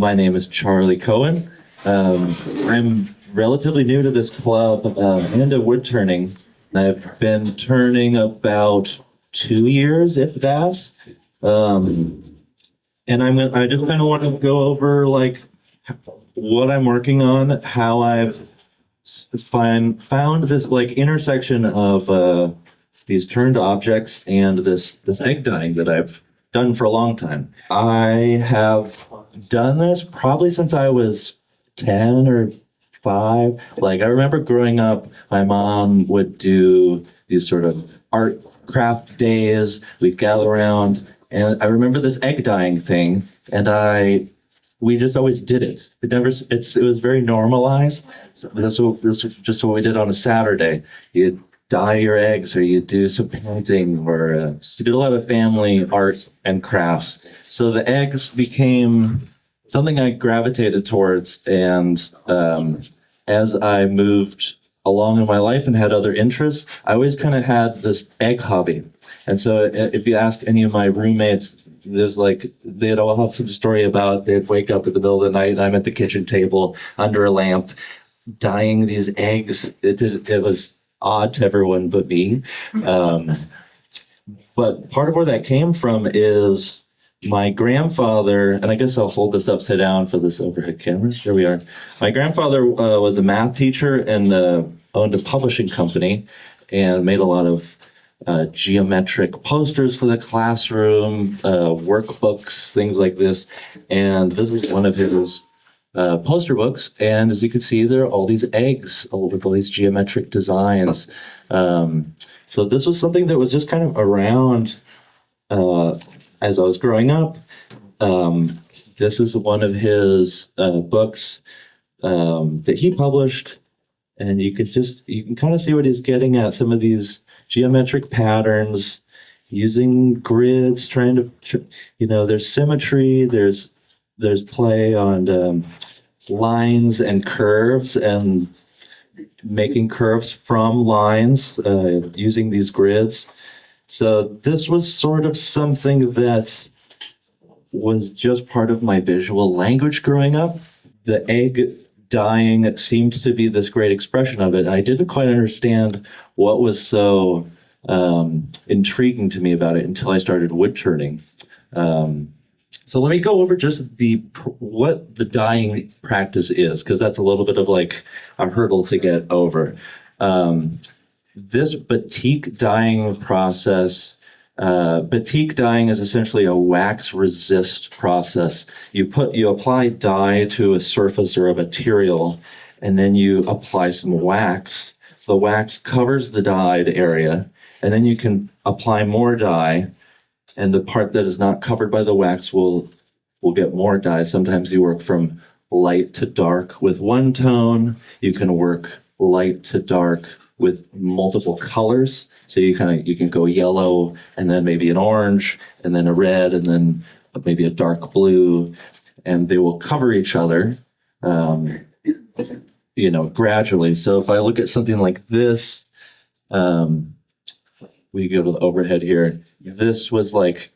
My name is Charlie Cohen. I'm relatively new to this club and to wood turning. I've been turning about 2 years, if that. And I just kind of want to go over like what I'm working on, how I've found this like intersection of these turned objects and this egg dyeing that I've done for a long time. I have done this probably since I was 10 or 5. Like I remember growing up, my mom would do these sort of art craft days. We'd gather around, and I remember this egg dyeing thing, and we just always did it. It was very normalized. So this was just what we did on a Saturday. You'd dye your eggs, or you'd do some painting, or you did a lot of family art and crafts. So the eggs became something I gravitated towards, and as I moved along in my life and had other interests, I always kind of had this egg hobby. And so if you ask any of my roommates, they'd all have some story about they'd wake up in the middle of the night and I'm at the kitchen table under a lamp dyeing these eggs. It was odd to everyone but me. But part of where that came from is my grandfather, and I guess I'll hold this upside down for this overhead camera. There we are. My grandfather was a math teacher and owned a publishing company and made a lot of geometric posters for the classroom, workbooks, things like this. And this is one of his poster books. And as you can see, there are all these eggs with all these geometric designs. So this was something that was just kind of around as I was growing up. This is one of his books that he published, and you can kind of see what he's getting at, some of these geometric patterns, using grids, trying to, there's symmetry, there's play on lines and curves, and making curves from lines using these grids. So this was sort of something that was just part of my visual language growing up. The egg dyeing seemed to be this great expression of it. I didn't quite understand what was so intriguing to me about it until I started wood turning. So let me go over just what the dyeing practice is, because that's a little bit of like a hurdle to get over. This batik dyeing process, batik dyeing is essentially a wax resist process. You apply dye to a surface or a material, and then you apply some wax. The wax covers the dyed area, and then you can apply more dye, and the part that is not covered by the wax will get more dye. Sometimes you work from light to dark with one tone. You can work light to dark with multiple colors. So you can go yellow, and then maybe an orange, and then a red, and then maybe a dark blue, and they will cover each other, gradually. So if I look at something like this, we go to the overhead here. This was like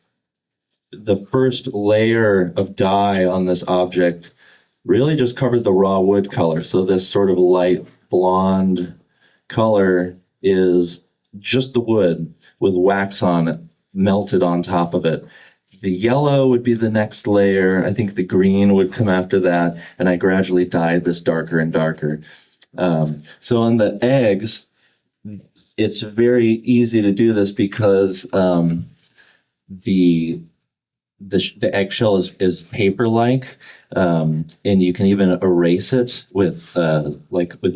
the first layer of dye on this object really just covered the raw wood color. So this sort of light blonde color is just the wood with wax on it, melted on top of it. The yellow would be the next layer. I think the green would come after that, and I gradually dyed this darker and darker. So on the eggs, it's very easy to do this because the eggshell is paper-like, and you can even erase it with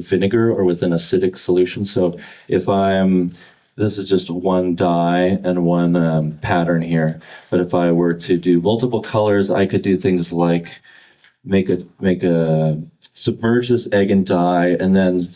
vinegar or with an acidic solution. So this is just one dye and one pattern here. But if I were to do multiple colors, I could do things like submerge this egg in dye, and then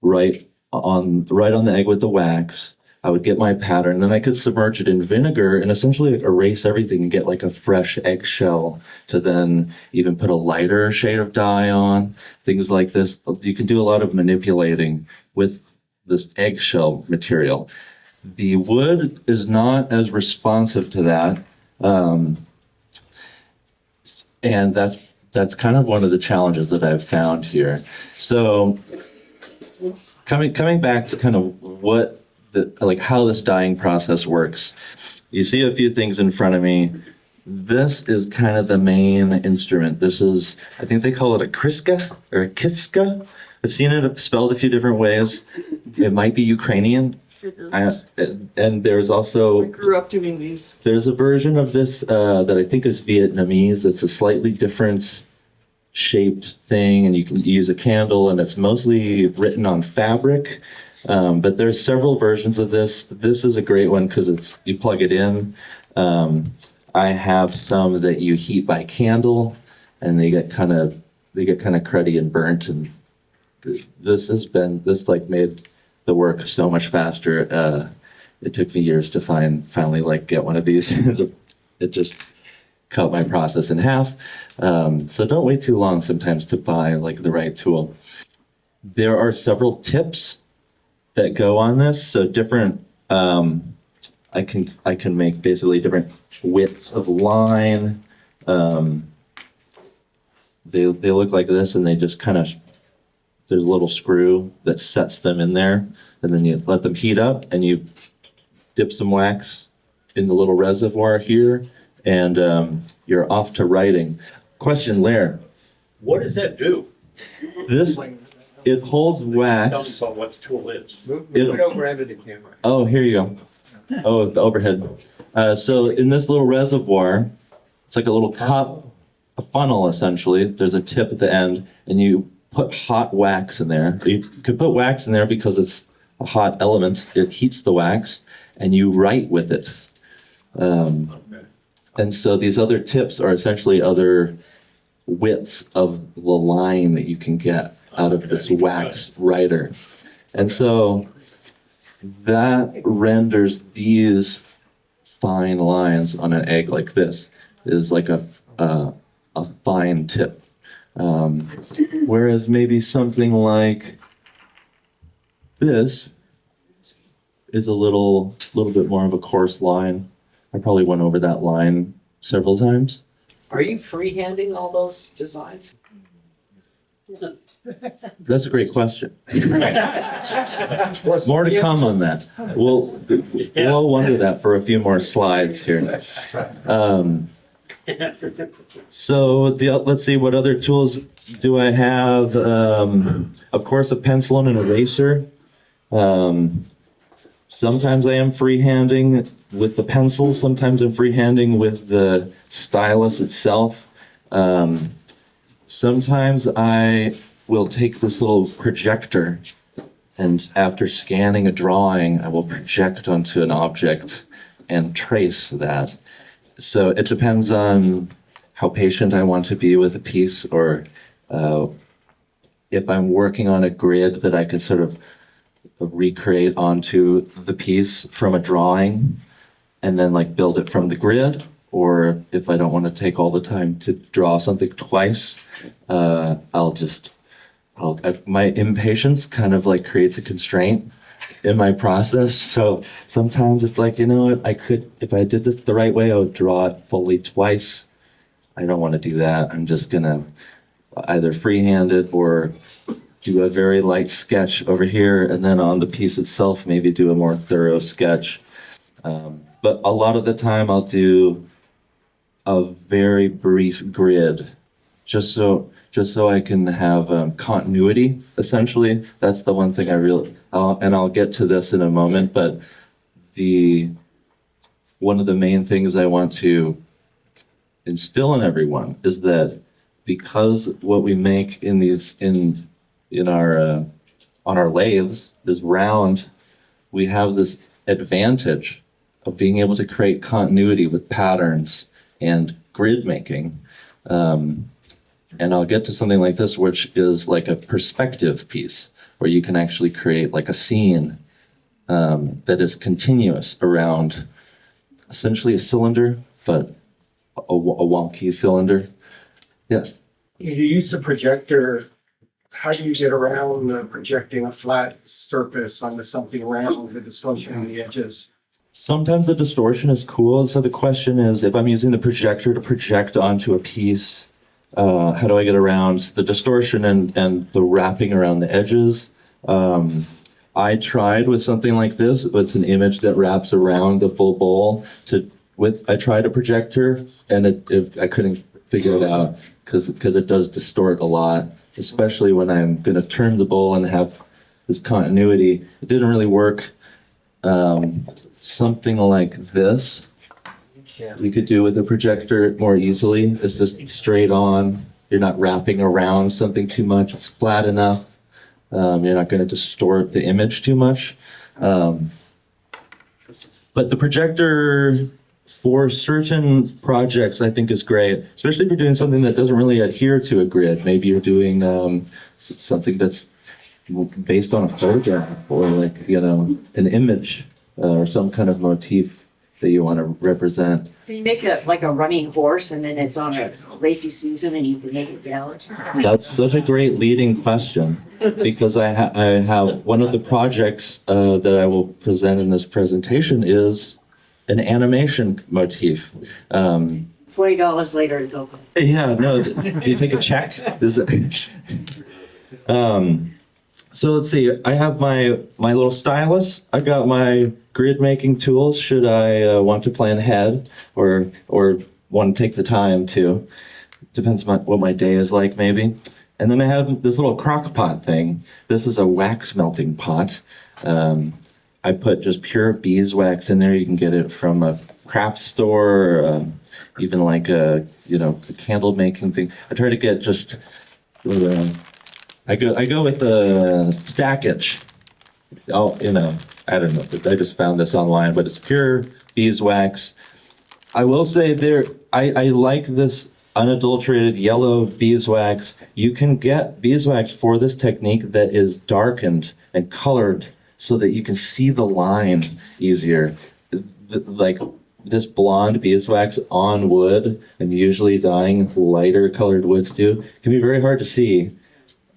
right on the egg with the wax, I would get my pattern, and then I could submerge it in vinegar and essentially erase everything and get like a fresh eggshell to then even put a lighter shade of dye on, things like this. You can do a lot of manipulating with this eggshell material. The wood is not as responsive to that, and that's that's kind of one of the challenges that I've found here. So coming back to kind of what how this dyeing process works. You see a few things in front of me. This is kind of the main instrument. This is, I think they call it a kriska or a kiska. I've seen it spelled a few different ways. It might be Ukrainian. And there's also... I grew up doing these. There's a version of this that I think is Vietnamese. That's a slightly different shaped thing, and you can use a candle, and it's mostly written on fabric. But there's several versions of this. This is a great one because you plug it in. I have some that you heat by candle, and they get kind of cruddy and burnt. And this made the work so much faster. It took me years to finally get one of these. It just cut my process in half. So don't wait too long sometimes to buy the right tool. There are several tips that go on this. So different, I can make basically different widths of line. They look like this, and they just there's a little screw that sets them in there, and then you let them heat up, and you dip some wax in the little reservoir here, and you're off to writing. Question, Lair. What does that do? It holds wax. Tell me about what the tool is. Move it over under the camera. Oh, here you go. Oh, the overhead. So in this little reservoir, it's like a little cup, a funnel essentially. There's a tip at the end, and you put hot wax in there. You can put wax in there because it's a hot element. It heats the wax, and you write with it. And so these other tips are essentially other widths of the line that you can get out of this wax writer. And so that renders these fine lines on an egg like this. It is like a fine tip. Whereas maybe something like this is a little bit more of a coarse line. I probably went over that line several times. Are you freehanding all those designs? That's a great question. More to come on that. We'll wonder that for a few more slides here. So let's see, what other tools do I have? Of course, a pencil and an eraser. Sometimes I am freehanding with the pencil. Sometimes I'm freehanding with the stylus itself. Sometimes I will take this little projector, and after scanning a drawing, I will project onto an object and trace that. So it depends on how patient I want to be with a piece, or if I'm working on a grid that I can sort of recreate onto the piece from a drawing and then build it from the grid, or if I don't want to take all the time to draw something twice, my impatience kind of creates a constraint in my process. So sometimes it's what, if I did this the right way, I would draw it fully twice. I don't want to do that. I'm just gonna either freehand it or do a very light sketch over here, and then on the piece itself, maybe do a more thorough sketch. But a lot of the time I'll do a very brief grid, just so I can have continuity, essentially. That's the one thing and I'll get to this in a moment, but one of the main things I want to instill in everyone is that because what we make on our lathes is round, we have this advantage of being able to create continuity with patterns and grid making. And I'll get to something like this, which is like a perspective piece, where you can actually create a scene that is continuous around essentially a cylinder, but a wonky cylinder. Yes? You use the projector. How do you get around the projecting a flat surface onto something round, the distortion on the edges? Sometimes the distortion is cool. So the question is, if I'm using the projector to project onto a piece, how do I get around the distortion and the wrapping around the edges? I tried with something like this. It's an image that wraps around the full bowl. I tried a projector, and I couldn't figure it out because it does distort a lot, especially when I'm going to turn the bowl and have this continuity. It didn't really work. Something like this you could do with a projector more easily. It's just straight on. You're not wrapping around something too much. It's flat enough. You're not going to distort the image too much. But the projector for certain projects, I think, is great, especially if you're doing something that doesn't really adhere to a grid. Maybe you're doing something that's based on a photograph or an image or some kind of motif that you want to represent. Can you make it like a running horse and then it's on a Lazy Susan and you can make it down? That's such a great leading question, because I have one of the projects that I will present in this presentation is an animation motif. $20 later, it's open. Yeah, no, do you take a check? So let's see, I have my little stylus. I got my grid making tools should I want to plan ahead or want to take the time to. Depends on what my day is like, maybe. And then I have this little crock pot thing. This is a wax melting pot. I put just pure beeswax in there. You can get it from a craft store, or even like a candle making thing. I try to get just I go with the stackage. Oh, I don't know. I just found this online, but it's pure beeswax. I will say I like this unadulterated yellow beeswax. You can get beeswax for this technique that is darkened and colored so that you can see the line easier. Like this blonde beeswax on wood, and usually dyeing lighter colored woods too, can be very hard to see.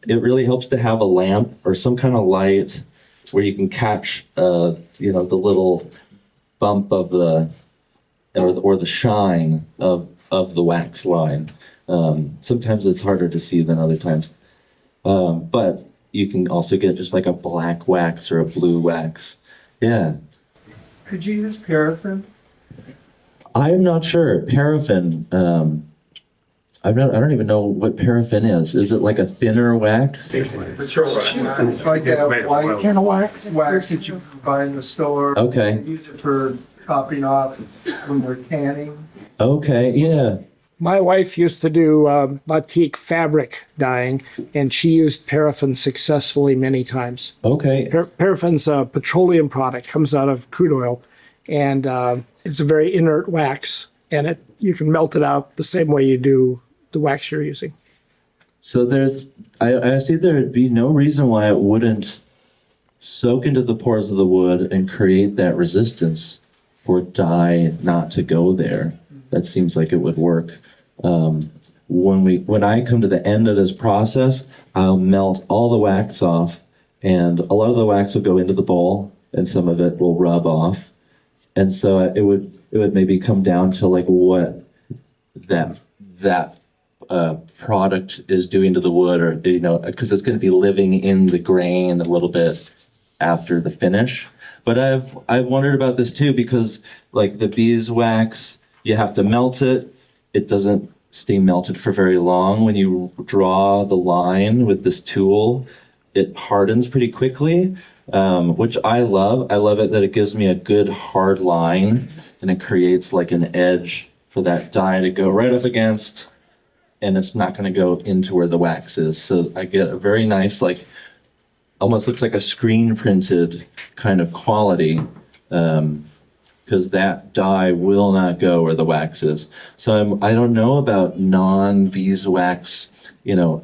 It really helps to have a lamp or some kind of light where you can catch, the little bump of or the shine of the wax line. Sometimes it's harder to see than other times, but you can also get just like a black wax or a blue wax. Yeah. Could you use paraffin? I'm not sure. Paraffin. I don't even know what paraffin is. Is it like a thinner wax? Like that white Can of wax that you buy in the store. Okay. They use it for topping off when they're tanning. Okay. Yeah. My wife used to do batik fabric dyeing, and she used paraffin successfully many times. Okay. Paraffin's a petroleum product, comes out of crude oil, and it's a very inert wax, and you can melt it out the same way you do the wax you're using. So I see there'd be no reason why it wouldn't soak into the pores of the wood and create that resistance for dye not to go there. That seems like it would work. When I come to the end of this process, I'll melt all the wax off, and a lot of the wax will go into the bowl, and some of it will rub off. And so it would maybe come down to like what that product is doing to the wood, or because it's going to be living in the grain a little bit after the finish. But I've wondered about this too, because like the beeswax, you have to melt it. It doesn't stay melted for very long. When you draw the line with this tool, it hardens pretty quickly, which I love. I love it that it gives me a good hard line, and it creates like an edge for that dye to go right up against, and it's not going to go into where the wax is. So I get a very nice, like, almost looks like a screen printed kind of quality, because that dye will not go where the wax is. So I don't know about non-beeswax,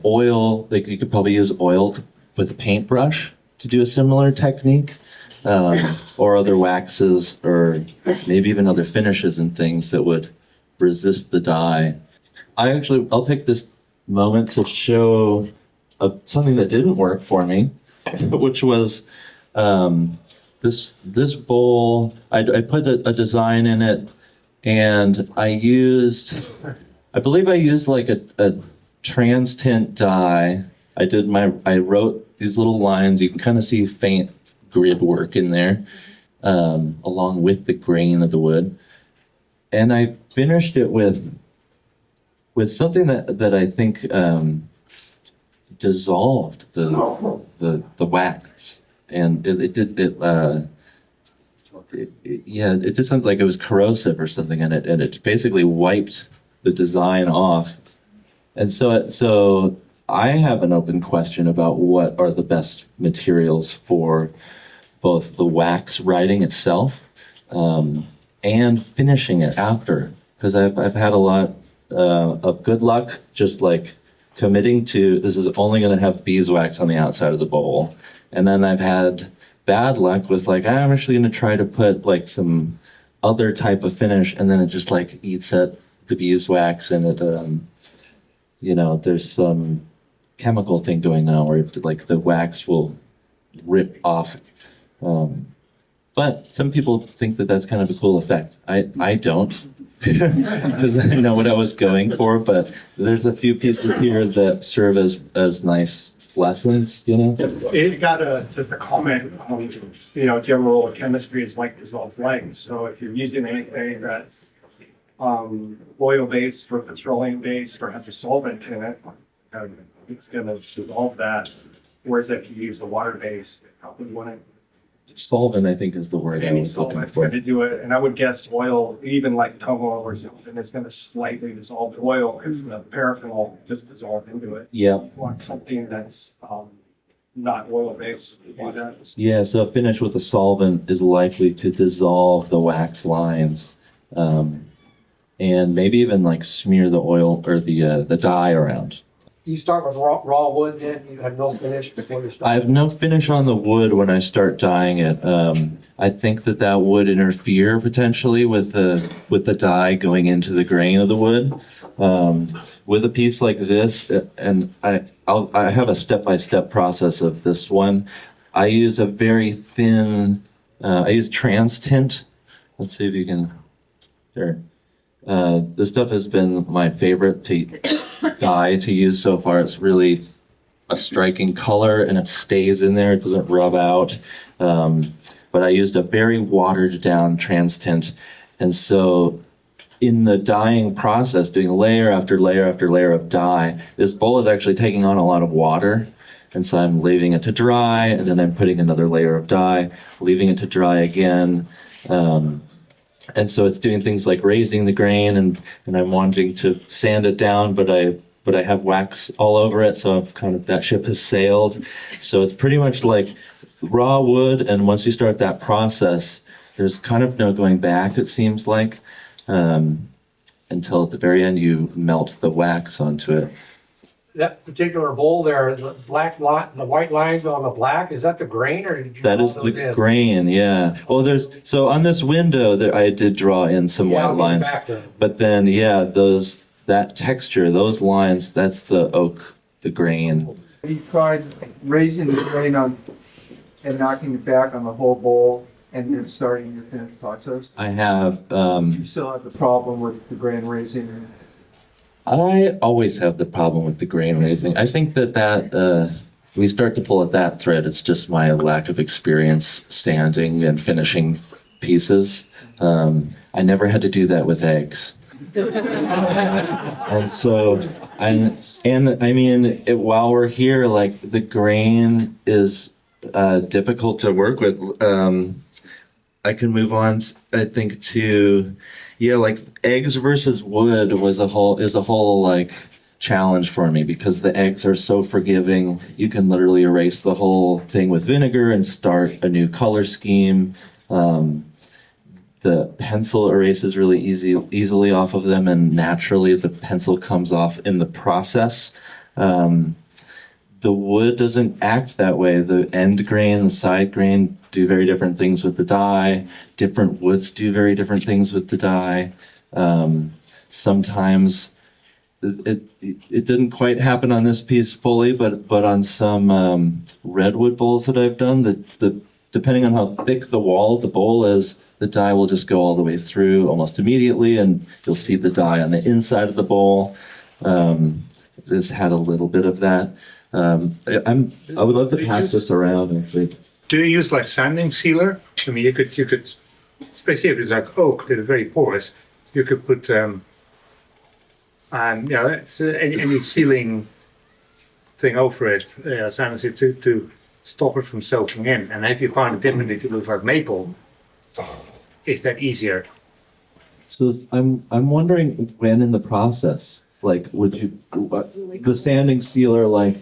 oil. Like you could probably use oil with a paintbrush to do a similar technique, or other waxes, or maybe even other finishes and things that would resist the dye. I'll take this moment to show something that didn't work for me, which was this bowl. I put a design in it, and I believe I used like a trans tint dye. I wrote these little lines. You can kind of see faint grid work in there, along with the grain of the wood. And I finished it with something that I think dissolved the wax, and it did something like it was corrosive or something, and it basically wiped the design off. And so I have an open question about what are the best materials for both the wax writing itself and finishing it after, because I've had a lot of good luck just like committing to this is only going to have beeswax on the outside of the bowl, and then I've had bad luck with like I'm actually going to try to put like some other type of finish, and then it just like eats at the beeswax, and it there's some chemical thing going on where like the wax will rip off. But some people think that that's kind of a cool effect. I don't, because I know what I was going for. But there's a few pieces here that serve as nice lessons, It got just a comment, general rule of chemistry is like dissolves light. So if you're using anything that's oil-based or petroleum-based or has a solvent in it, it's gonna dissolve that. Whereas if you use a water-based, it probably wouldn't. Solvent, I think, is the word I Any was looking solvent's for. gonna do it, and I would guess oil, even like tung oil or something, it's gonna slightly dissolve the oil because the paraffin will just dissolve into it. Yep. You want something that's not oil-based to do that. Yeah, so a finish with a solvent is likely to dissolve the wax lines, and maybe even like smear the oil or the dye around. You start with raw wood, then you have no finish before you start. I have no finish on the wood when I start dyeing it. I think that would interfere potentially with the dye going into the grain of the wood. With a piece like this, and I have a step-by-step process of this one. I use a very thin. I use trans tint. Let's see if you can. There. This stuff has been my favorite dye to use so far. It's really a striking color, and it stays in there. It doesn't rub out. But I used a very watered down trans tint, and so in the dyeing process, doing layer after layer after layer of dye, this bowl is actually taking on a lot of water. And so I'm leaving it to dry, and then I'm putting another layer of dye, leaving it to dry again. And so it's doing things like raising the grain, and I'm wanting to sand it down, but I have wax all over it, so I've that ship has sailed. So it's pretty much like raw wood, and once you start that process, there's kind of no going back, it seems like, until at the very end you melt the wax onto it. That particular bowl there, the white lines on the black, is that the grain, or did you That draw is those the in? grain, yeah. Well, so on this window there, I did draw in some Yeah, white I'll get lines, back to it. but then that texture, those lines, that's the oak, the grain. You tried raising the grain on and knocking it back on the whole bowl and then starting your finished process. I have. You still have the problem with the grain raising. I always have the problem with the grain raising. I think that we start to pull at that thread. It's just my lack of experience sanding and finishing pieces. I never had to do that with eggs. And so, while we're here, like the grain is difficult to work with. I can move on, I think, to like eggs versus wood is a whole like challenge for me, because the eggs are so forgiving. You can literally erase the whole thing with vinegar and start a new color scheme. The pencil erases really easily off of them, and naturally the pencil comes off in the process. The wood doesn't act that way. The end grain, the side grain do very different things with the dye. Different woods do very different things with the dye. Sometimes it didn't quite happen on this piece fully, but on some redwood bowls that I've done, depending on how thick the wall of the bowl is, the dye will just go all the way through almost immediately, and you'll see the dye on the inside of the bowl. this had a little bit of that. I would love to pass this around actually. Do you use like sanding sealer? I mean, you could, especially if it's like oak that is very porous, you could put, any sealing thing over it, sanding seal to stop it from soaking in. And if you find it different, if it looks like maple, is that easier? So I'm wondering when in the process, like, would you the sanding sealer like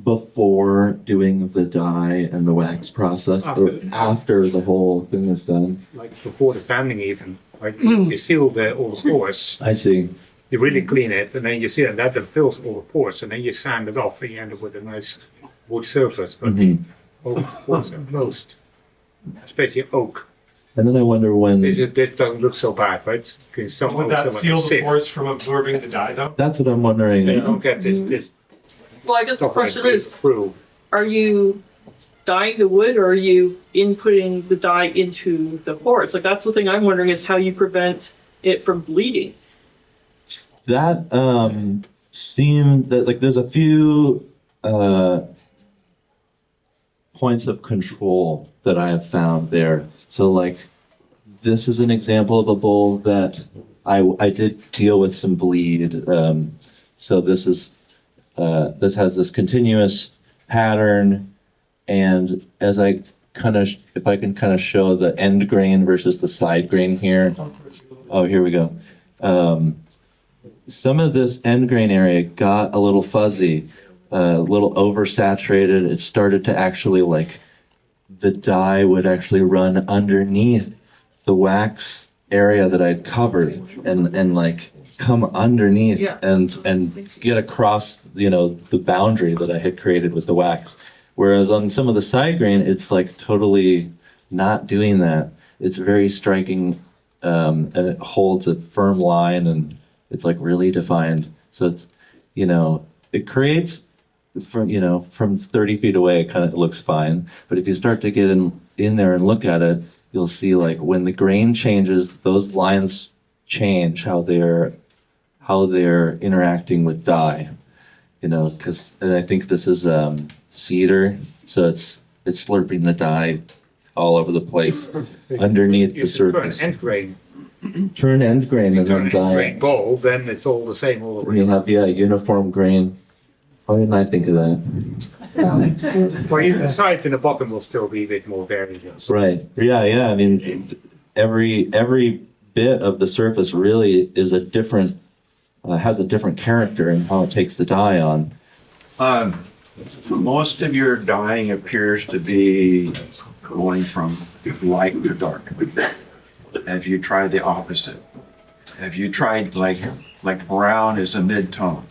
before doing the dye and the wax process, or after the whole thing is done? Like before the sanding even, like you seal all the pores, I see. you really clean it, and then you seal it, and that then fills all the pores, and then you sand it off, and you end up with a nice wood surface. But oak pores at most, especially oak. And then I wonder when. This doesn't look so bad, right? Would that seal the pores from absorbing the dye though? That's what I'm wondering. You don't get this Well, I guess the stuff like question is, through. are you dyeing the wood or are you inputting the dye into the pores? Like, that's the thing I'm wondering is how you prevent it from bleeding. That seemed that like there's a few points of control that I have found there. So like this is an example of a bowl that I did deal with some bleed. So this is this has this continuous pattern, and as I kind of, if I can kind of show the end grain versus the side grain here. Oh, here we go. Some of this end grain area got a little fuzzy, a little oversaturated. It started to actually like the dye would actually run underneath the wax area that I'd covered and like come underneath and get across, you know, the boundary that I had created with the wax. Whereas on some of the side grain, it's like totally not doing that. It's very striking, and it holds a firm line, and it's like really defined. So it's, you know, it creates from, you know, from 30 feet away, it kind of looks fine. But if you start to get in there and look at it, you'll see like when the grain changes, those lines change how they're interacting with dye, you know, because, and I think this is cedar, so it's slurping the dye all over the place underneath the surface. End grain. Turn end grain and then End dye. grain bowl, then it's all the same all the way. You'll have uniform grain. Why didn't I think of that? Well, even the sides and the bottom will still be a bit more varied. Right. Yeah. I mean, every bit of the surface really is a different, has a different character in how it takes the dye on. Most of your dyeing appears to be going from light to dark. Have you tried the opposite? Have you tried like brown is a mid-tone?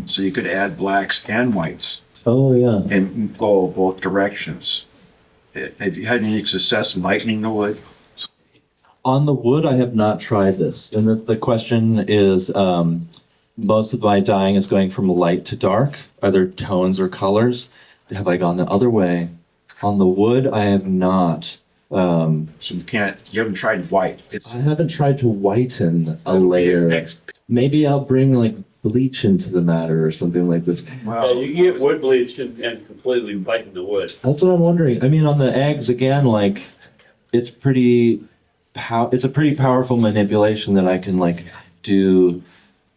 So you could add blacks and whites. Oh yeah. And go both directions. Have you had any success lightening the wood? On the wood, I have not tried this. And the question is, most of my dyeing is going from light to dark. Are there tones or colors? Have I gone the other way? On the wood, I have not. So you haven't tried white. I haven't tried to whiten a layer. Maybe I'll bring like bleach into the matter or something like this. Yeah, you can get wood bleach and completely whiten the wood. That's what I'm wondering. I mean, on the eggs, again, like it's a pretty powerful manipulation that I can like do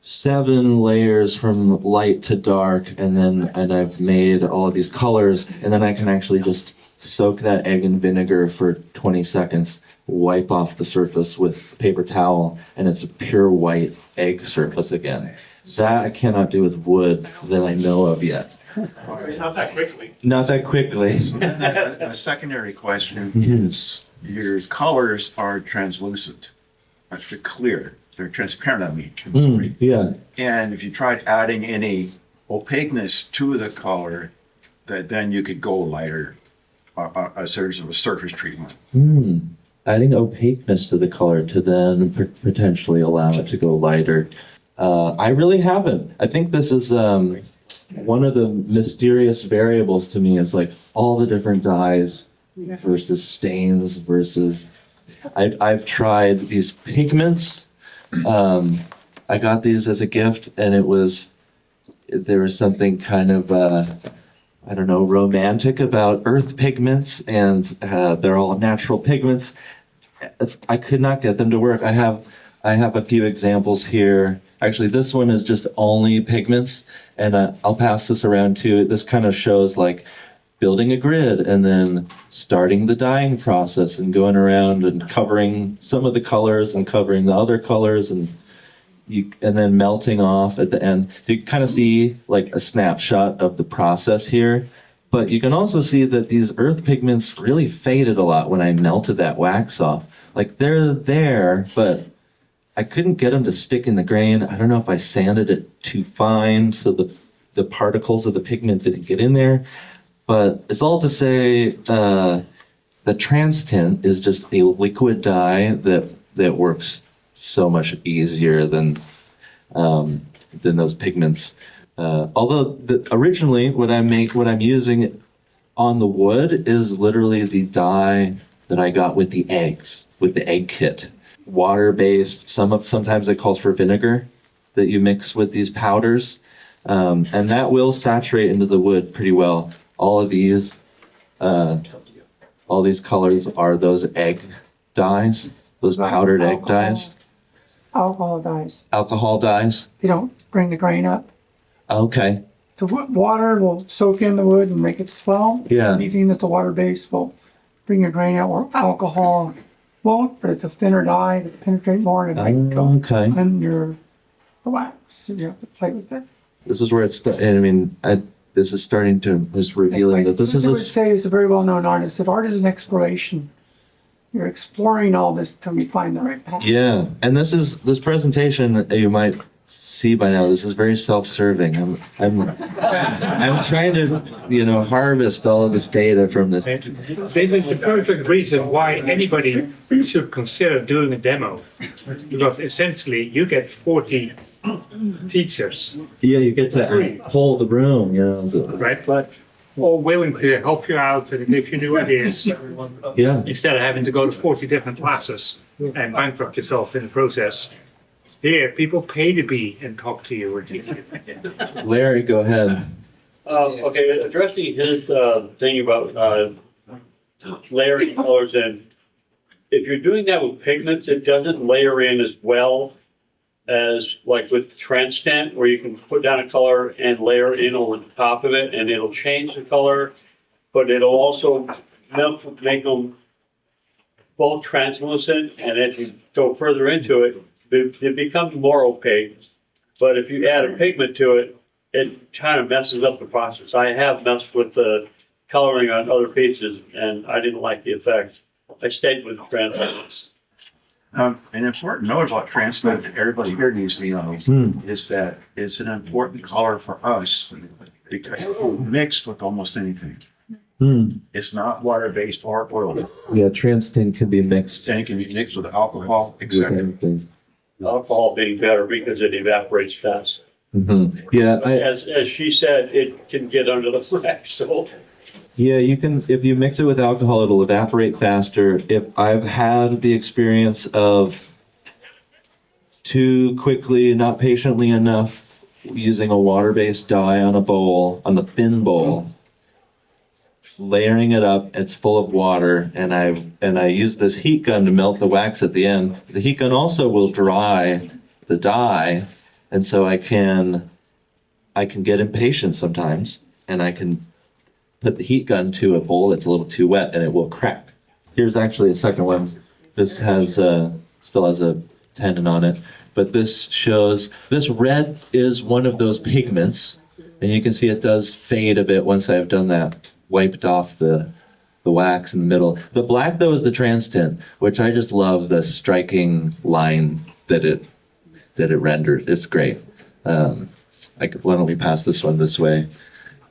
7 layers from light to dark, and I've made all of these colors, and then I can actually just soak that egg in vinegar for 20 seconds, wipe off the surface with a paper towel, and it's a pure white egg surface again. That I cannot do with wood that I know of yet. Not that quickly. Not that quickly. A secondary question is your colors are translucent. They're clear. They're transparent, I mean. I'm sorry. Yeah. And if you tried adding any opaqueness to the color, then you could go lighter as sort of a surface treatment. Adding opaqueness to the color to then potentially allow it to go lighter. I really haven't. I think this is one of the mysterious variables to me is like all the different dyes versus stains versus. I've tried these pigments. I got these as a gift, and it was there was something kind of, I don't know, romantic about earth pigments, and they're all natural pigments. I could not get them to work. I have a few examples here. Actually, this one is just only pigments, and I'll pass this around too. This kind of shows like building a grid and then starting the dyeing process and going around and covering some of the colors and covering the other colors and then melting off at the end. So you kind of see like a snapshot of the process here. But you can also see that these earth pigments really faded a lot when I melted that wax off. Like they're there, but I couldn't get them to stick in the grain. I don't know if I sanded it too fine so the particles of the pigment didn't get in there. But it's all to say the trans tint is just a liquid dye that works so much easier than those pigments. Although originally what I'm using on the wood is literally the dye that I got with the eggs, with the egg kit. Water-based, sometimes it calls for vinegar that you mix with these powders. And that will saturate into the wood pretty well. All these colors are those egg dyes, those powdered egg dyes. Alcohol dyes. Alcohol dyes? They don't bring the grain up. Okay. The water will soak in the wood and make it swell. Yeah. Anything that's a water base will bring your grain out, or alcohol won't, but it's a thinner dye that penetrate more and it might go under the wax. So you have to play with it. This is where it's, I mean, this is starting to, just revealing that this is I would say is a very well-known artist, that art is an exploration. You're exploring all this till you find the right path. Yeah, and this presentation, you might see by now, this is very self-serving. I'm trying to, harvest all of this data from this. This is the perfect reason why anybody should consider doing a demo. Because essentially you get 40 teachers. Yeah, you get to hold the room, Right, but all willing to help you out and give you new ideas. Yeah. Instead of having to go to 40 different classes and bankrupt yourself in the process. Here, people pay to be and talk to you or teach you. Larry, go ahead. Okay, addressing his thing about layering colors in. If you're doing that with pigments, it doesn't layer in as well as like with trans tint, where you can put down a color and layer in over the top of it, and it'll change the color, but it'll also make them both translucent. And as you go further into it, it becomes more opaque. But if you add a pigment to it, it kind of messes up the process. I have messed with the coloring on other pieces, and I didn't like the effect. I stayed with translucent. An important note about translucent that everybody here needs to know is that it's an important color for us because it's mixed with almost anything. It's not water-based or oil. Yeah, trans tint can be mixed. And it can be mixed with alcohol, etc. Alcohol being better because it evaporates fast. Yeah, As she said, it can get under the wax. So yeah, you can, if you mix it with alcohol, it'll evaporate faster. If I've had the experience of too quickly, not patiently enough, using a water-based dye on a bowl, on the thin bowl, layering it up, it's full of water, and I use this heat gun to melt the wax at the end. The heat gun also will dry the dye, and so I can get impatient sometimes, and I can put the heat gun to a bowl that's a little too wet, and it will crack. Here's actually a second one. This has still has a tendon on it, but this shows, this red is one of those pigments, and you can see it does fade a bit once I've done that, wiped off the wax in the middle. The black, though, is the trans tint, which I just love the striking line that it renders. It's great. Why don't we pass this one this way?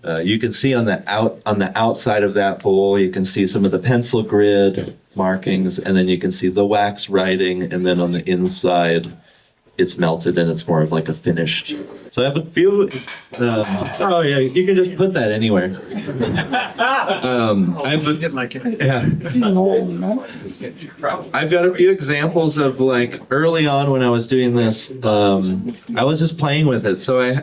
You can see on the outside of that bowl, you can see some of the pencil grid markings, and then you can see the wax writing, and then on the inside, it's melted and it's more of like a finished. So I have a few. Oh yeah, you can just put that anywhere. I've got a few examples of like early on when I was doing this. I was just playing with it. So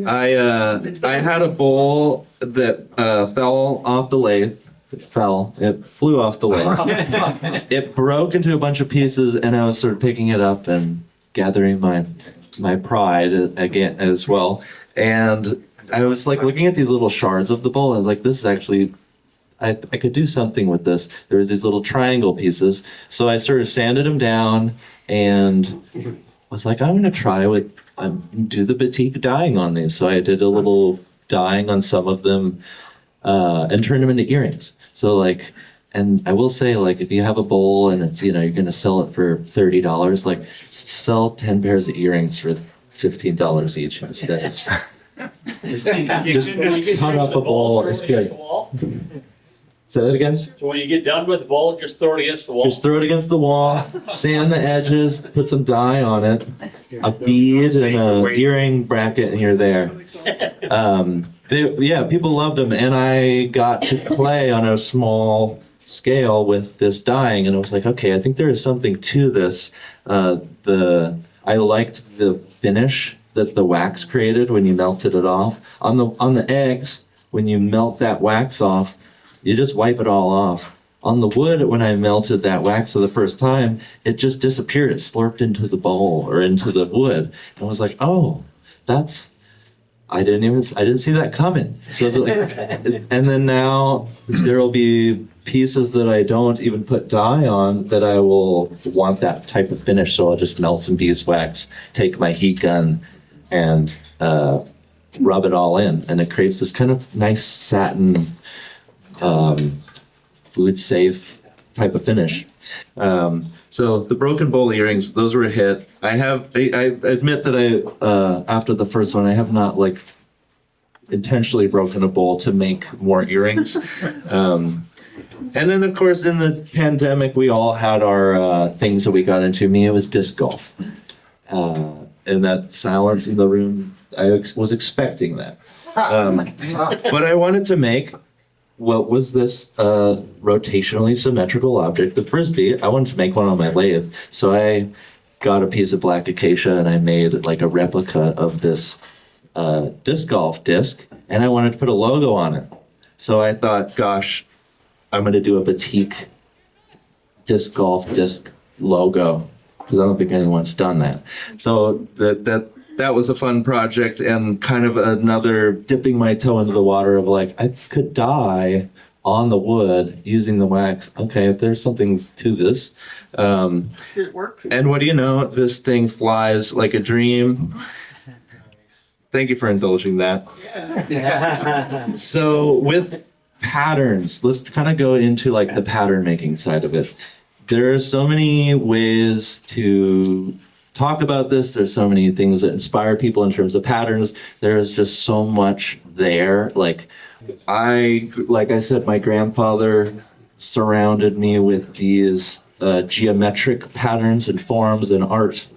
I had a bowl that fell off the lathe. It flew off the lathe. It broke into a bunch of pieces, and I was sort of picking it up and gathering my pride again as well. And I was like looking at these little shards of the bowl. I was like, this is actually, I could do something with this. There was these little triangle pieces. So I sort of sanded them down and was like, I'm going to try do the batik dyeing on these. So I did a little dyeing on some of them and turned them into earrings. So like, and I will say, like, if you have a bowl and it's, you're going to sell it for $30, like, sell 10 pairs of earrings for $15 each instead. Just cut up a bowl. It's good. Say that again? So when you get done with the bowl, just throw it against the wall. Just throw it against the wall, sand the edges, put some dye on it, a bead and a earring bracket, and you're there. People loved them, and I got to play on a small scale with this dyeing, and I was like, okay, I think there is something to this. I liked the finish that the wax created when you melted it off. On the eggs, when you melt that wax off, you just wipe it all off. On the wood, when I melted that wax for the first time, it just disappeared. It slurped into the bowl or into the wood. And I was like, oh, I didn't see that coming. So, and then now there will be pieces that I don't even put dye on that I will want that type of finish. So I'll just melt some beeswax, take my heat gun, and rub it all in, and it creates this kind of nice satin, food safe type of finish. So the broken bowl earrings, those were a hit. I admit that after the first one, I have not like intentionally broken a bowl to make more earrings. And then of course in the pandemic, we all had our things that we got into. Me, it was disc golf. And that silence in the room, I was expecting that. But I wanted to make, what was this rotationally symmetrical object, the Frisbee. I wanted to make one on my lathe. So I got a piece of black acacia and I made like a replica of this disc golf disc, and I wanted to put a logo on it. So I thought, gosh, I'm going to do a batik disc golf disc logo, because I don't think anyone's done that. So that was a fun project, and kind of another dipping my toe into the water of like, I could dye on the wood using the wax. Okay, there's something to this. Did it work? And what do you know? This thing flies like a dream. Thank you for indulging that. So with patterns, let's kind of go into like the pattern making side of it. There are so many ways to talk about this. There's so many things that inspire people in terms of patterns. There's just so much there. Like I said, my grandfather surrounded me with these geometric patterns and forms and art.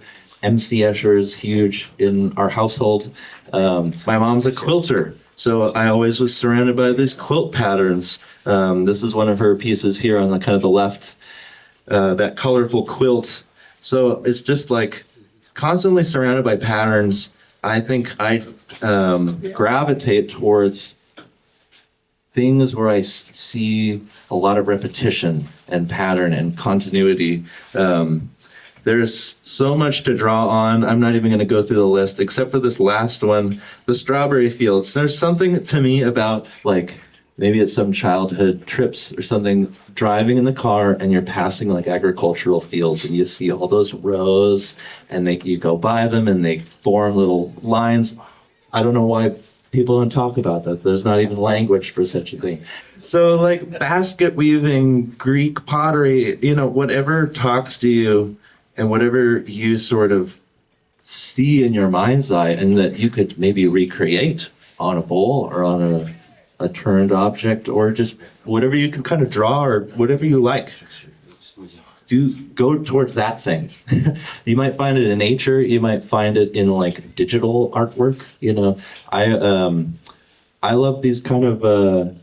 MC Escher is huge in our household. My mom's a quilter, so I always was surrounded by these quilt patterns. This is one of her pieces here on the kind of the left, that colorful quilt. So it's just like constantly surrounded by patterns. I think I gravitate towards things where I see a lot of repetition and pattern and continuity. There's so much to draw on. I'm not even going to go through the list, except for this last one, the strawberry fields. There's something to me about, like, maybe it's some childhood trips or something, driving in the car and you're passing like agricultural fields and you see all those rows and you go by them and they form little lines. I don't know why people don't talk about that. There's not even language for such a thing. So like basket weaving, Greek pottery, whatever talks to you and whatever you sort of see in your mind's eye and that you could maybe recreate on a bowl or on a turned object, or just whatever you can kind of draw or whatever you like. Do go towards that thing. You might find it in nature. You might find it in like digital artwork. I love these kind of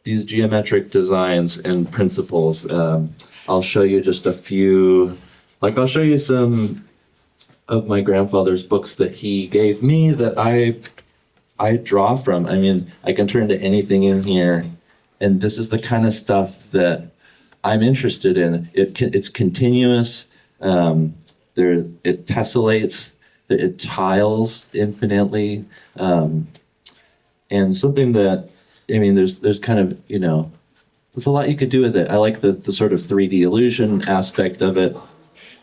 these geometric designs and principles. I'll show you just a few. Like I'll show you some of my grandfather's books that he gave me that I I draw from. I mean, I can turn to anything in here, and this is the kind of stuff that I'm interested in. It's continuous. It tessellates. It tiles infinitely, and something that, I mean, there's kind of, you know, there's a lot you could do with it. I like the sort of 3D illusion aspect of it.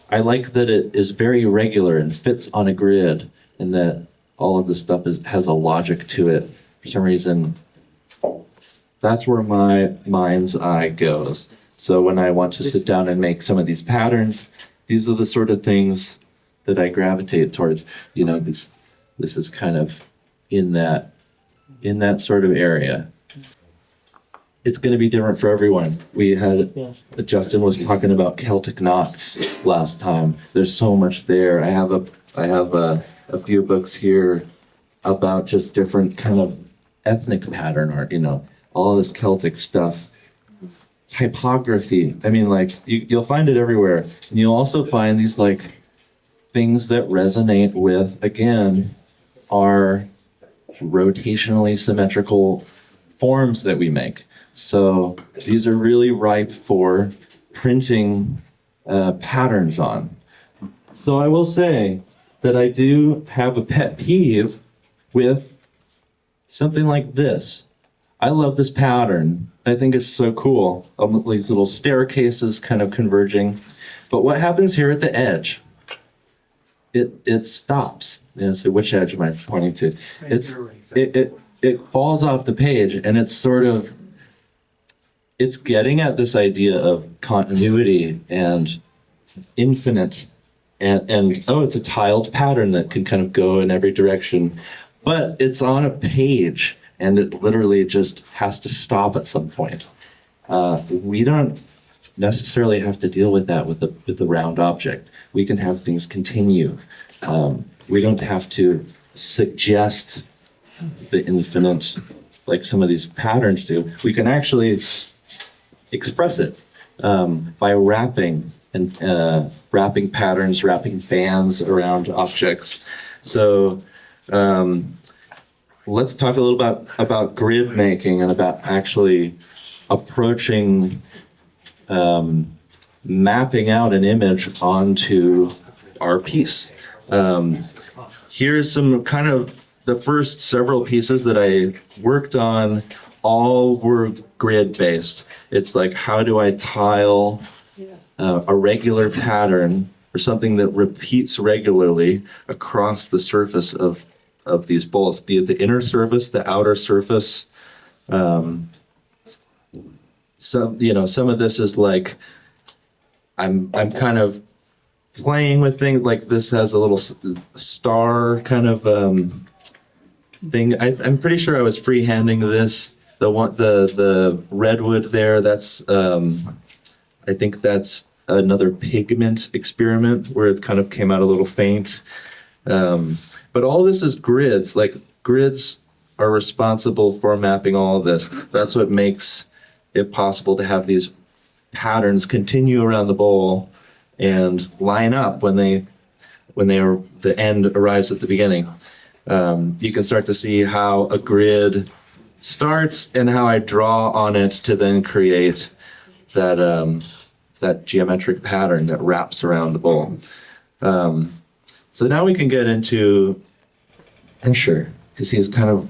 I like that it is very regular and fits on a grid, and that all of this stuff has a logic to it. For some reason, that's where my mind's eye goes. So when I want to sit down and make some of these patterns, these are the sort of things that I gravitate towards. You know, this is kind of in that sort of area. It's going to be different for everyone. We had, Justin was talking about Celtic knots last time. There's so much there. I have a few books here about just different kind of ethnic pattern art, you know, all this Celtic stuff. Typography. I mean, like, you'll find it everywhere. And you'll also find these, like, things that resonate with, again, our rotationally symmetrical forms that we make. So these are really ripe for printing patterns on. So I will say that I do have a pet peeve with something like this. I love this pattern. I think it's so cool. These little staircases kind of converging. But what happens here at the edge? It stops. And so which edge am I pointing to? It falls off the page, and it's sort of, it's getting at this idea of continuity and infinite, and oh, it's a tiled pattern that can kind of go in every direction, but it's on a page, and it literally just has to stop at some point. We don't necessarily have to deal with that with the round object. We can have things continue. We don't have to suggest the infinite like some of these patterns do. We can actually express it by wrapping and wrapping patterns, wrapping bands around objects. So let's talk a little about grid making and about actually approaching mapping out an image onto our piece. Here's some kind of the first several pieces that I worked on. All were grid based. It's like, how do I tile a regular pattern or something that repeats regularly across the surface of these bowls, be it the inner surface, the outer surface. So, you know, some of this is like, I'm kind of playing with things like this has a little star kind of thing. I'm pretty sure I was freehanding this. The redwood there, that's I think that's another pigment experiment where it kind of came out a little faint. But all this is grids. Like, grids are responsible for mapping all of this. That's what makes it possible to have these patterns continue around the bowl and line up when the end arrives at the beginning. You can start to see how a grid starts and how I draw on it to then create that geometric pattern that wraps around the bowl. So now we can get into Escher, because he's kind of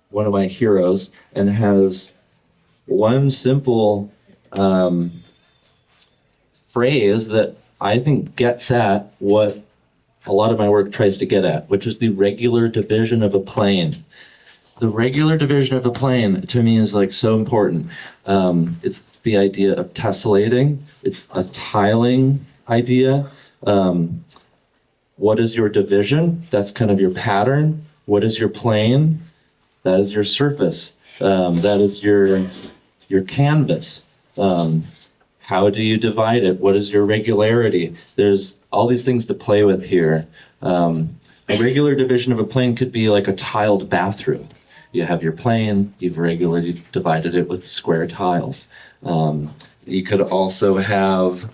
one of my heroes and has one simple phrase that I think gets at what a lot of my work tries to get at, which is the regular division of a plane. The regular division of a plane, to me, is like so important. It's the idea of tessellating. It's a tiling idea. What is your division? That's kind of your pattern. What is your plane? That is your surface. That is your canvas. How do you divide it? What is your regularity? There's all these things to play with here. A regular division of a plane could be like a tiled bathroom. You have your plane, you've regularly divided it with square tiles. You could also have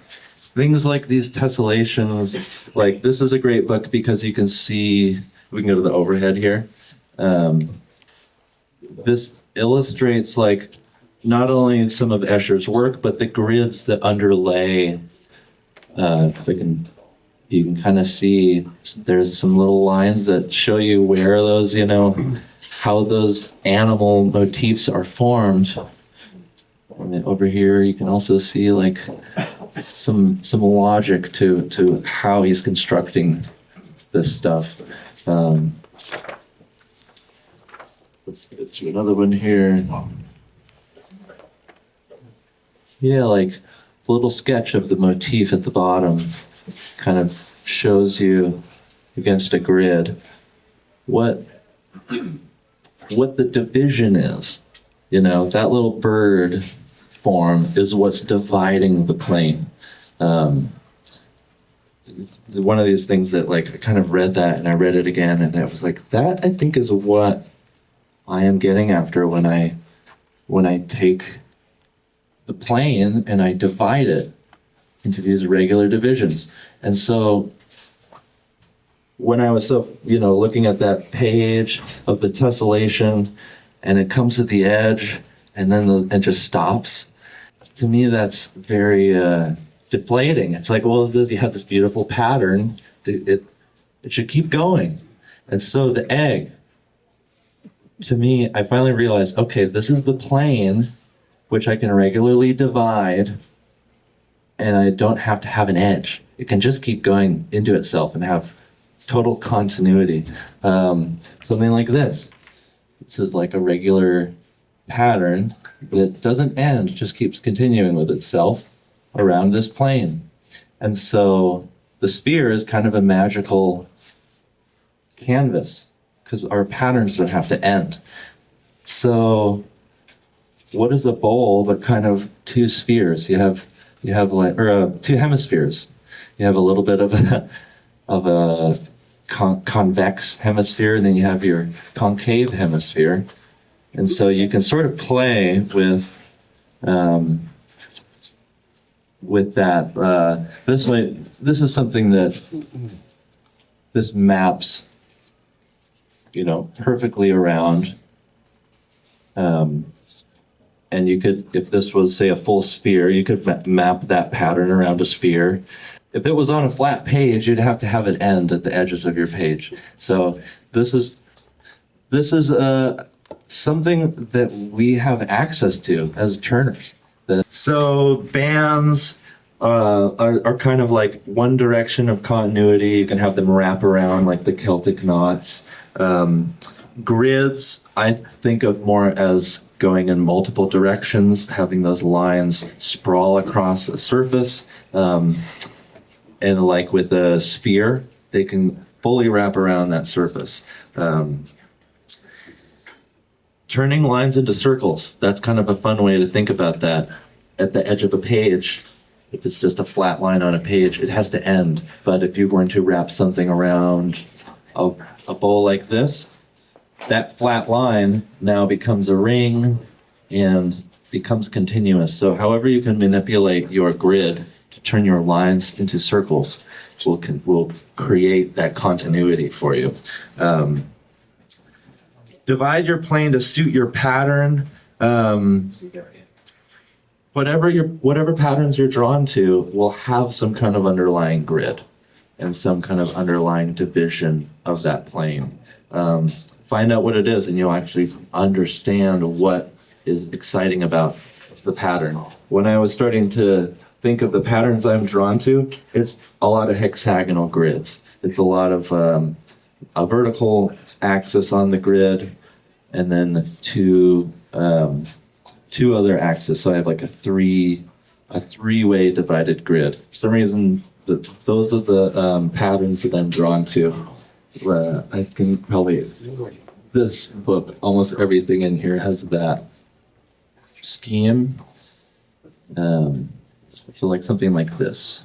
things like these tessellations. Like, this is a great book because you can see, we can go to the overhead here. This illustrates like not only some of Escher's work, but the grids that underlay. If I can, you can kind of see there's some little lines that show you where those, how those animal motifs are formed. And then over here, you can also see like some logic to how he's constructing this stuff. Let's get to another one here. Yeah, like a little sketch of the motif at the bottom kind of shows you against a grid what the division is. That little bird form is what's dividing the plane. One of these things that like I kind of read that and I read it again and I was like, that I think is what I am getting after when I take the plane and I divide it into these regular divisions. And so when I was looking at that page of the tessellation and it comes to the edge and then it just stops, to me that's very deflating. It's like, well, you have this beautiful pattern, it should keep going. And so the egg, to me, I finally realized, okay, this is the plane which I can regularly divide, and I don't have to have an edge. It can just keep going into itself and have total continuity. Something like this. This is like a regular pattern that doesn't end, just keeps continuing with itself around this plane. And so the sphere is kind of a magical canvas because our patterns don't have to end. So what is a bowl but kind of two spheres? You have like, or two hemispheres. You have a little bit of a convex hemisphere, and then you have your concave hemisphere. And so you can sort of play with that. This way, this is something that this maps, perfectly around. And you could, if this was, say, a full sphere, you could map that pattern around a sphere. If it was on a flat page, you'd have to have it end at the edges of your page. So this is something that we have access to as turners. So bands are kind of like one direction of continuity. You can have them wrap around like the Celtic knots. Grids, I think of more as going in multiple directions, having those lines sprawl across a surface. And like with a sphere, they can fully wrap around that surface. Turning lines into circles, that's kind of a fun way to think about that. At the edge of a page, if it's just a flat line on a page, it has to end. But if you're going to wrap something around a bowl like this, that flat line now becomes a ring and becomes continuous. So however you can manipulate your grid to turn your lines into circles will create that continuity for you. Divide your plane to suit your pattern. Whatever patterns you're drawn to will have some kind of underlying grid and some kind of underlying division of that plane. Find out what it is and you'll actually understand what is exciting about the pattern. When I was starting to think of the patterns I'm drawn to, it's a lot of hexagonal grids. It's a lot of a vertical axis on the grid and then two other axes. So I have like a three-way divided grid. For some reason, those are the patterns that I'm drawn to. I can probably, this book, almost everything in here has that scheme. So like something like this.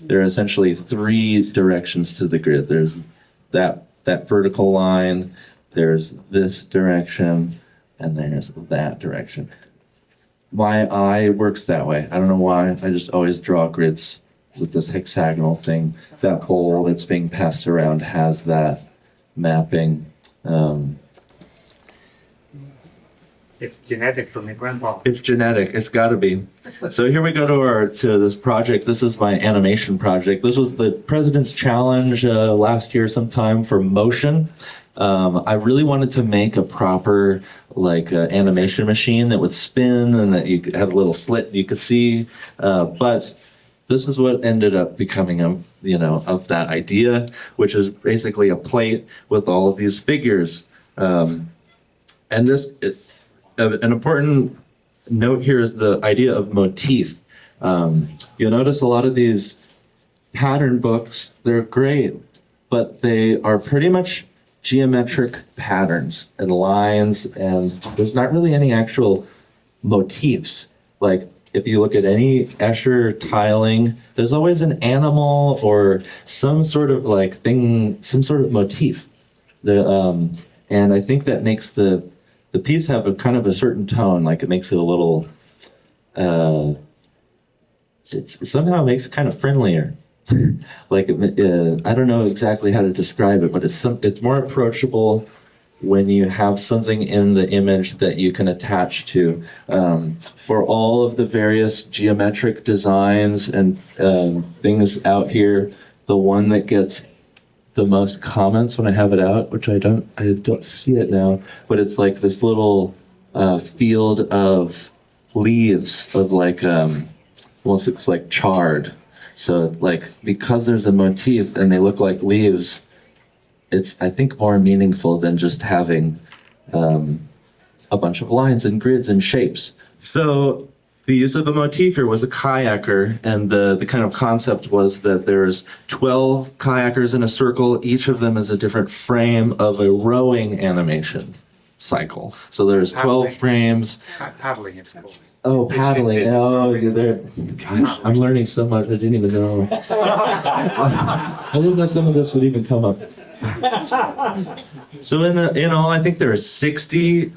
There are essentially three directions to the grid. There's that vertical line, there's this direction, and there's that direction. My eye works that way. I don't know why. I just always draw grids with this hexagonal thing. That bowl that's being passed around has that mapping. It's genetic from your grandpa. It's genetic. It's got to be. So here we go to this project. This is my animation project. This was the President's Challenge last year sometime for motion. I really wanted to make a proper animation machine that would spin and that you could have a little slit you could see. But this is what ended up becoming of that idea, which is basically a plate with all of these figures. And an important note here is the idea of motif. You'll notice a lot of these pattern books, they're great, but they are pretty much geometric patterns and lines, and there's not really any actual motifs. Like if you look at any Escher tiling, there's always an animal or some sort of thing, some sort of motif. And I think that makes the piece have a kind of a certain tone, like it makes it a little, it somehow makes it kind of friendlier. I don't know exactly how to describe it, but it's more approachable when you have something in the image that you can attach to. For all of the various geometric designs and things out here, the one that gets the most comments when I have it out, which I don't see it now, but it's like this little field of leaves of almost looks like charred. So because there's a motif and they look like leaves, it's I think more meaningful than just having a bunch of lines and grids and shapes. So the use of a motif here was a kayaker, and the kind of concept was that there's 12 kayakers in a circle. Each of them is a different frame of a rowing animation cycle. So there's 12 frames. Paddling, it's called. Oh, paddling. Oh, there. Gosh, I'm learning so much. I didn't even know. I didn't know some of this would even come up. So in all, I think there are 60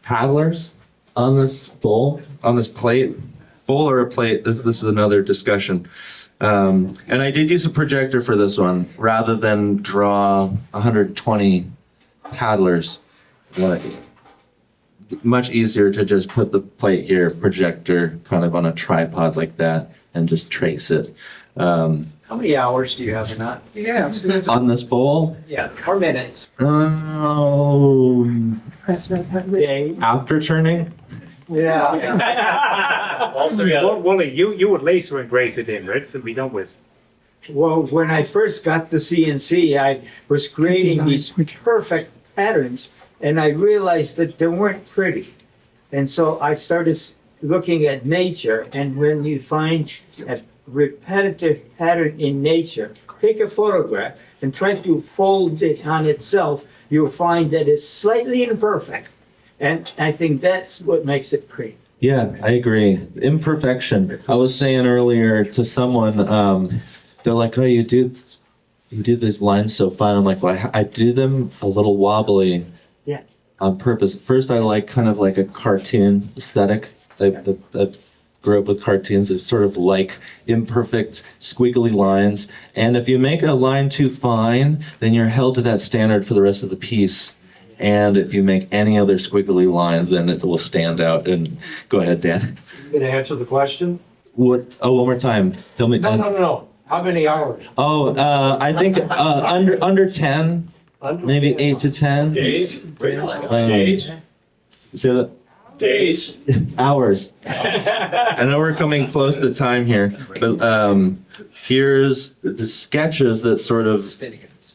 paddlers on this plate. Bowl or a plate, this is another discussion. And I did use a projector for this one rather than draw 120 paddlers. Much easier to just put the plate here, projector kind of on a tripod like that, and just trace it. How many hours do you have in that? Yeah. On this bowl? Yeah, or minutes. After turning? Yeah. Wally, you would laser engrave it in, right? To be done with. Well, when I first got to CNC, I was creating these perfect patterns, and I realized that they weren't pretty. And so I started looking at nature, and when you find a repetitive pattern in nature, take a photograph and try to fold it on itself, you'll find that it's slightly imperfect. And I think that's what makes it pretty. Yeah, I agree. Imperfection. I was saying earlier to someone, they're like, "Oh, you do these lines so fine." I'm like, "Well, I do them a little wobbly." Yeah. On purpose. First, I like kind of like a cartoon aesthetic. I grew up with cartoons. It's sort of like imperfect, squiggly lines. And if you make a line too fine, then you're held to that standard for the rest of the piece. And if you make any other squiggly line, then it will stand out. And go ahead, Dan. You gonna answer the question? What? Oh, one more time. Tell me. No. How many hours? Oh, I think under 10, maybe 8 to 10. Days? Days? So that. Days. Hours. I know we're coming close to time here, but here's the sketches that sort of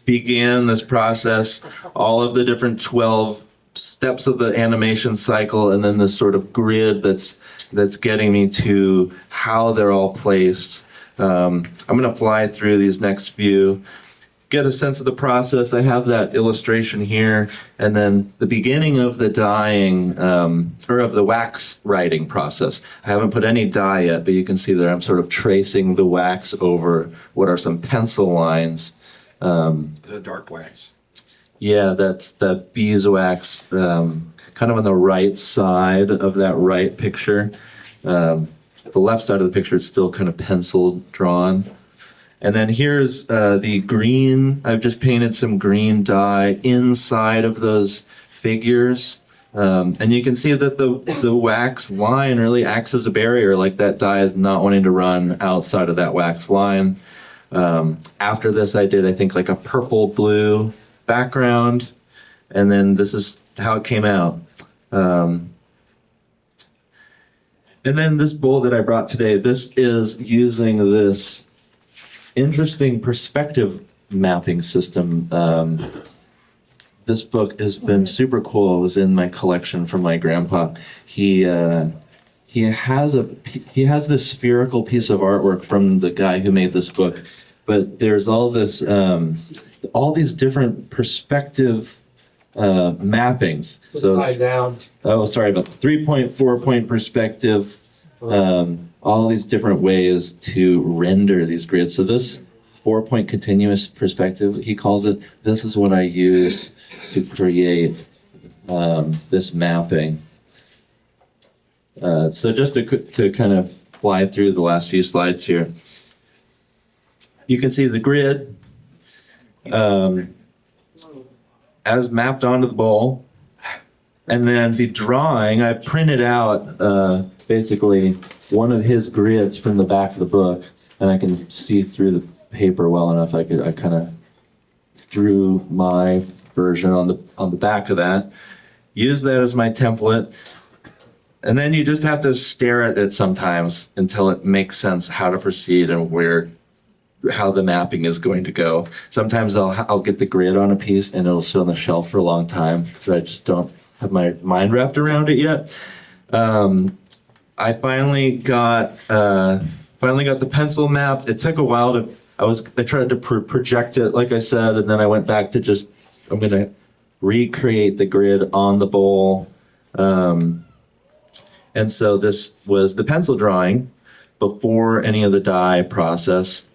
began this process, all of the different 12 steps of the animation cycle, and then this sort of grid that's getting me to how they're all placed. I'm going to fly through these next few, get a sense of the process. I have that illustration here, and then the beginning of the dyeing, or of the wax writing process. I haven't put any dye yet, but you can see there I'm sort of tracing the wax over what are some pencil lines. The dark wax. Yeah, that's the beeswax, kind of on the right side of that right picture. The left side of the picture is still kind of penciled, drawn. And then here's the green. I've just painted some green dye inside of those figures. And you can see that the wax line really acts as a barrier, like that dye is not wanting to run outside of that wax line. After this, I did, I think, like a purple blue background, and then this is how it came out. And then this bowl that I brought today, this is using this interesting perspective mapping system. This book has been super cool. It was in my collection from my grandpa. He has this spherical piece of artwork from the guy who made this book, but there's all this all these different perspective mappings. So Upside down. oh, sorry about the 3.4 point perspective. All these different ways to render these grids. So this 4-point continuous perspective, he calls it. This is what I use to create this mapping. So just to kind of fly through the last few slides here, you can see the grid as mapped onto the bowl, and then the drawing. I've printed out basically one of his grids from the back of the book, and I can see through the paper well enough. I kind of drew my version on the back of that, use that as my template, and then you just have to stare at it sometimes until it makes sense how to proceed and how the mapping is going to go. Sometimes I'll get the grid on a piece and it'll sit on the shelf for a long time because I just don't have my mind wrapped around it yet. I finally got the pencil mapped. It took a while to. I tried to project it, like I said, and then I went back to just. I'm gonna recreate the grid on the bowl, and so this was the pencil drawing before any of the dye process.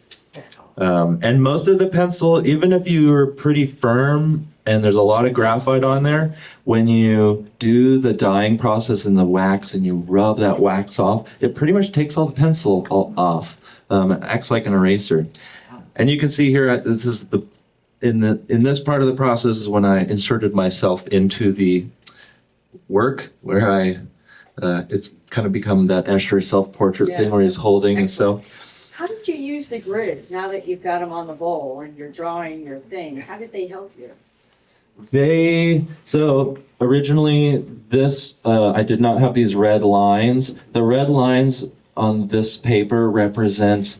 And most of the pencil, even if you were pretty firm and there's a lot of graphite on there, when you do the dyeing process in the wax and you rub that wax off, it pretty much takes all the pencil off. It acts like an eraser. And you can see here, this is in this part of the process is when I inserted myself into the work where it's kind of become that Escher self-portrait thing where he's holding himself. How did you use the grids now that you've got them on the bowl and you're drawing your thing? How did they help you? So originally this, I did not have these red lines. The red lines on this paper represent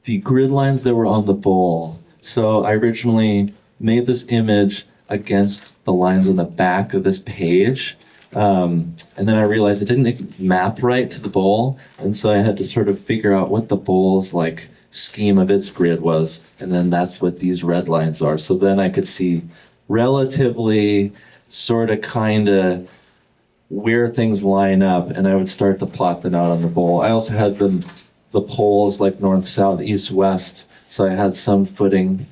the grid lines that were on the bowl. So I originally made this image against the lines on the back of this page. And then I realized it didn't map right to the bowl. And so I had to sort of figure out what the bowl's like scheme of its grid was. And then that's what these red lines are. So then I could see relatively sort of kind of where things line up, and I would start to plot them out on the bowl. I also had the poles like north, south, east, west, so I had some footing.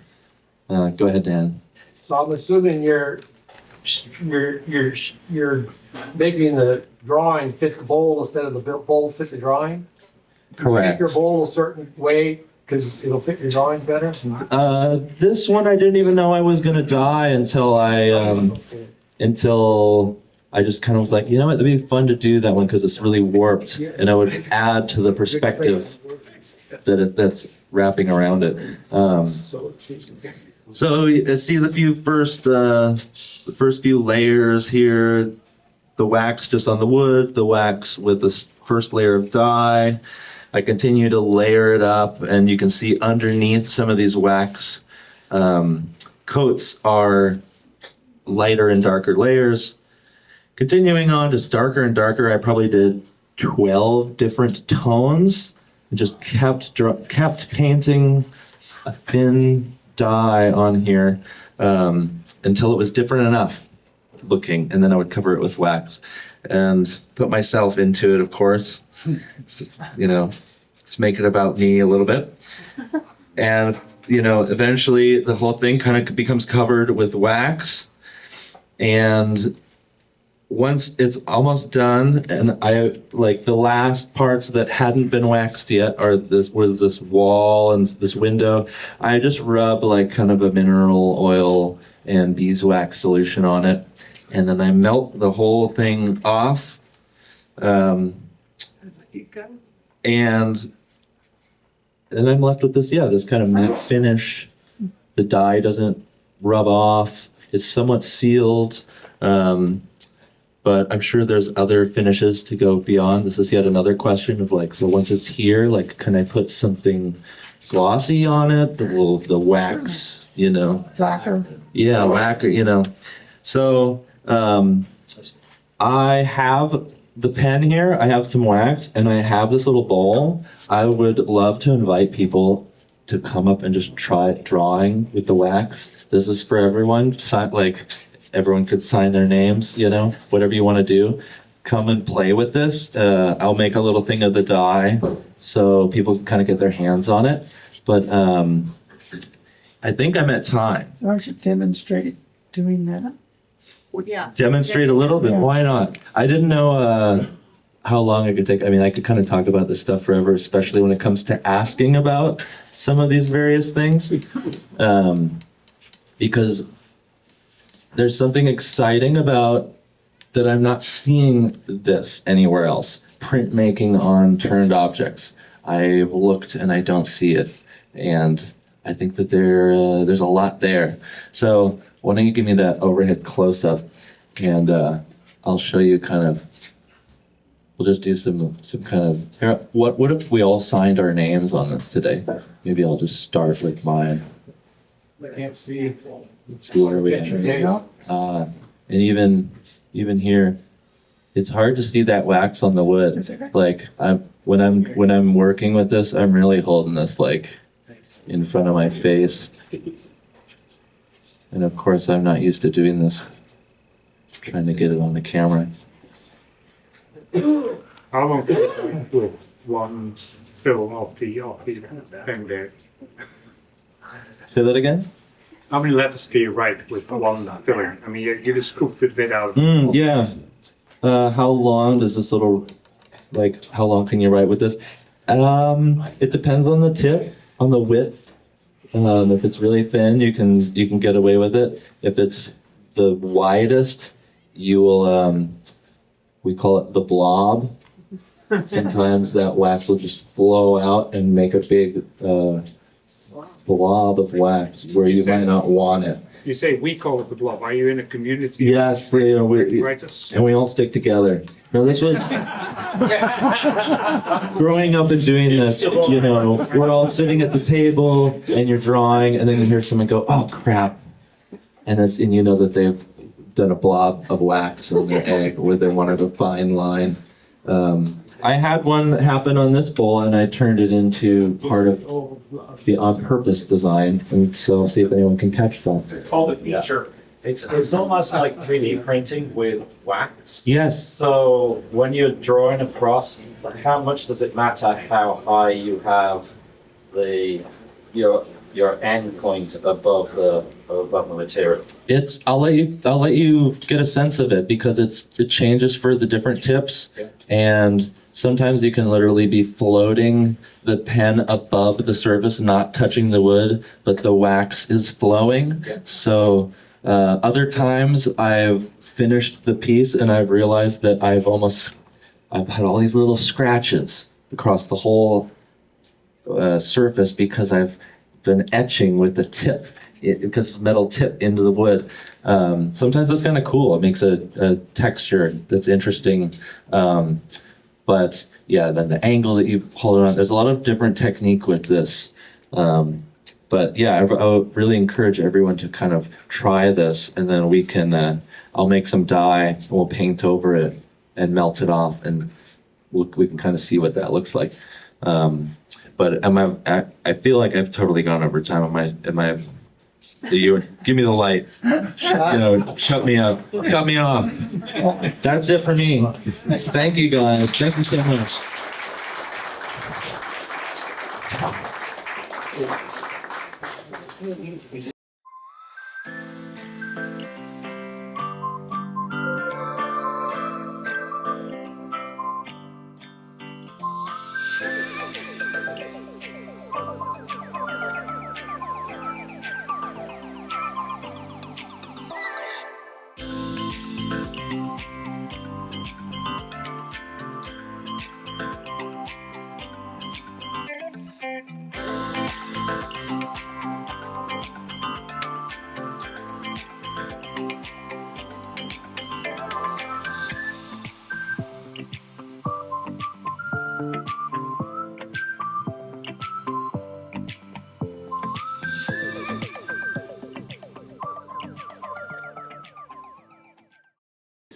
Go ahead, Dan. So I'm assuming you're making the drawing fit the bowl instead of the bowl fit the drawing? Correct. You make your bowl a certain way because it'll fit your drawing better? This one I didn't even know I was gonna dye until I just kind of was like, you know what, that'd be fun to do that one because it's really warped, and I would add to the perspective that's wrapping around it. So you see the first few layers here, the wax just on the wood, the wax with the first layer of dye. I continue to layer it up, and you can see underneath some of these wax coats are lighter and darker layers. Continuing on, just darker and darker. I probably did 12 different tones and just kept painting a thin dye on here until it was different enough looking, and then I would cover it with wax and put myself into it, of course. Let's make it about me a little bit. And, eventually the whole thing kind of becomes covered with wax. And once it's almost done, and I like the last parts that hadn't been waxed yet was this wall and this window. I just rub like kind of a mineral oil and beeswax solution on it. and then I melt the whole thing off. And then I'm left with this, this kind of matte finish. The dye doesn't rub off. It's somewhat sealed. But I'm sure there's other finishes to go beyond. This is yet another question of like, so once it's here, like, can I put something glossy on it? The wax, Lacquer. Yeah, lacquer, So I have the pen here, I have some wax, and I have this little bowl. I would love to invite people to come up and just try drawing with the wax. This is for everyone. Everyone could sign their names, whatever you want to do. Come and play with this. I'll make a little thing of the dye so people can kind of get their hands on it. But I think I'm at time. I should demonstrate doing that. Yeah. Demonstrate a little bit. Yeah. Why not? I didn't know how long it could take. I mean, I could kind of talk about this stuff forever, especially when it comes to asking about some of these various things. Because there's something exciting about that I'm not seeing this anywhere else. Printmaking on turned objects. I've looked and I don't see it. And I think that there's a lot there. So why don't you give me that overhead close-up, and I'll show you we'll just do some kind of, here, what if we all signed our names on this today? Maybe I'll just start with mine. I can't see. Let's see where we There you go. and even here, it's hard to see that wax on the wood. That's okay. Like when I'm working with this, I'm really holding this like in front of my face. And of course, I'm not used to doing this. Trying to get it on the camera. How long can you with one film of the pen there? Say that again? How many letters can you write with one filling? I mean, you just scooped it bit out. Yeah. How long does this little, how long can you write with this? It depends on the tip, on the width. If it's really thin, you can get away with it. If it's the widest, you will, we call it the blob. Sometimes that wax will just flow out and make a big blob of wax where you might not want it. You say we call it the blob. Are you in a community? Yes, Writers? and we all stick together. No, this was growing up and doing this, we're all sitting at the table and you're drawing and then you hear someone go, oh crap. And you know that they've done a blob of wax on their egg where they wanted a fine line. I had one happen on this bowl and I turned it into part of the on-purpose design. And so I'll see if anyone can catch that. It's called a feature. It's almost like 3D printing with wax. Yes. So when you're drawing across, how much does it matter how high you have your end point above the material? I'll let you get a sense of it because it changes for the different tips. Yeah. And sometimes you can literally be floating the pen above the surface, not touching the wood, but the wax is flowing. Yeah. So other times I've finished the piece and I've realized that I've had all these little scratches across the whole surface because I've been etching with the tip, because it's metal tip into the wood. Sometimes that's kind of cool. It makes a texture that's interesting. But yeah, then the angle that you hold it on, there's a lot of different technique with this. But yeah, I would really encourage everyone to kind of try this, and then we can, I'll make some dye and we'll paint over it and melt it off, and we can kind of see what that looks like. But I feel like I've totally gone over time. Give me the light. Shut me up. Cut me off. That's it for me. Thank you guys. Thank you so much.